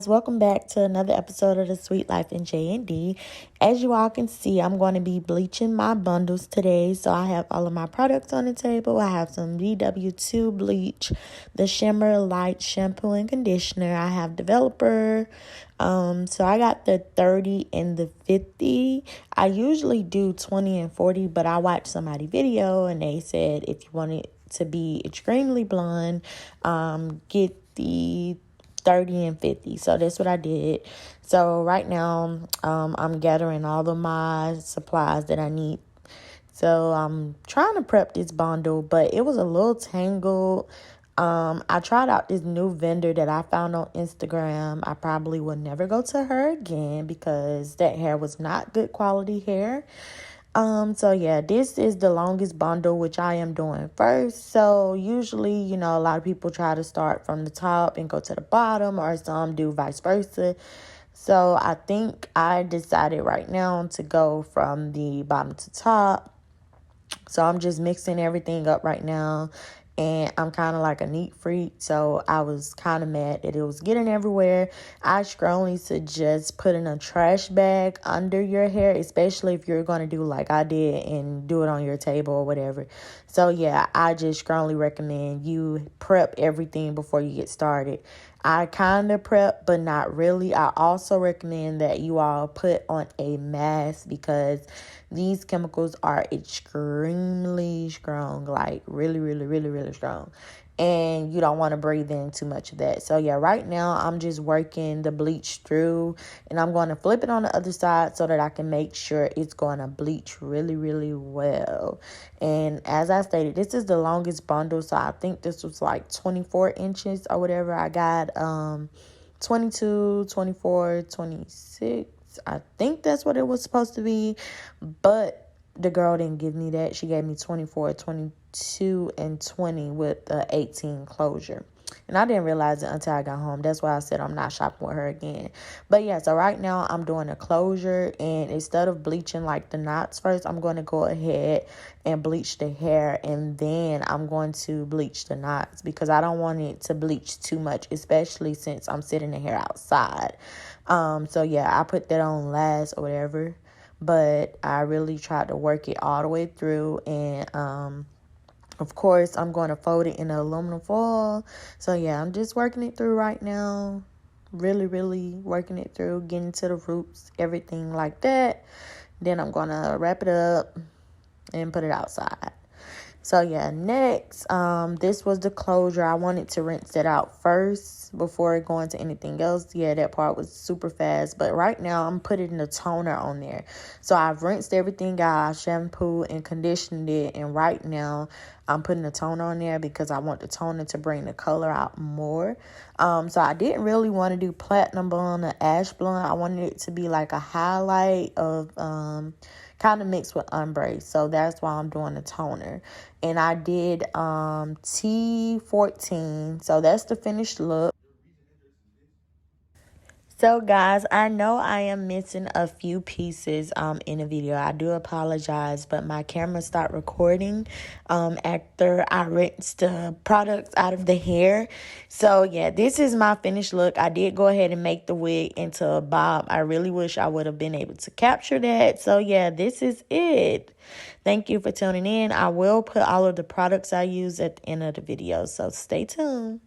welcome back to another episode of the Sweet Life in J&D. As you all can see, I'm going to be bleaching my bundles today. So I have all of my products on the table. I have some BW2 bleach, the Shimmer Light shampoo and conditioner. I have developer. So I got the 30 and the 50. I usually do 20 and 40, but I watched somebody's video and they said if you want it to be extremely blonde, get the 30 and 50. So that's what I did. So right now I'm gathering all of my supplies that I need. So I'm trying to prep this bundle, but it was a little tangled. I tried out this new vendor that I found on Instagram. I probably will never go to her again because that hair was not good quality hair. So yeah, this is the longest bundle, which I am doing first. So usually, a lot of people try to start from the top and go to the bottom, or some do vice versa. So I think I decided right now to go from the bottom to top. So I'm just mixing everything up right now. And I'm kind of like a neat freak, so I was kind of mad that it was getting everywhere. I strongly suggest putting a trash bag under your hair, especially if you're going to do like I did and do it on your table or whatever. So yeah, I just strongly recommend you prep everything before you get started. I kind of prep, but not really. I also recommend that you all put on a mask because these chemicals are extremely strong, like really, really, really, really strong. And you don't want to breathe in too much of that. So yeah, right now I'm just working the bleach through, and I'm going to flip it on the other side so that I can make sure it's going to bleach really, really well. And as I stated, this is the longest bundle, so I think this was like 24 inches or whatever. I got 22, 24, 26. I think that's what it was supposed to be, but the girl didn't give me that. She gave me 24, 22, and 20 with the 18 closure. And I didn't realize it until I got home. That's why I said I'm not shopping with her again. But yeah, so right now I'm doing a closure. And instead of bleaching like the knots first, I'm going to go ahead and bleach the hair. And then I'm going to bleach the knots because I don't want it to bleach too much, especially since I'm sitting the hair outside. So yeah, I put that on last or whatever. But I really tried to work it all the way through. And of course, I'm going to fold it in the aluminum foil. So, yeah, I'm just working it through right now. Really, really working it through, getting to the roots, everything like that. Then I'm going to wrap it up and put it outside. So, yeah, next, this was the closure. I wanted to rinse it out first before going to anything else. Yeah, that part was super fast. But right now, I'm putting the toner on there. So, I've rinsed everything out. I shampooed and conditioned it. And right now, I'm putting the toner on there because I want the toner to bring the color out more. So, I didn't really want to do platinum blonde or ash blonde. I wanted it to be like a highlight of kind of mixed with ombre. So that's why I'm doing the toner. And I did T14. So that's the finished look. So guys, I know I am missing a few pieces in the video. I do apologize, but my camera stopped recording after I rinsed the products out of the hair. So yeah, this is my finished look. I did go ahead and make the wig into a bob. I really wish I would have been able to capture that. So yeah, this is it. Thank you for tuning in. I will put all of the products I use at the end of the video, so stay tuned.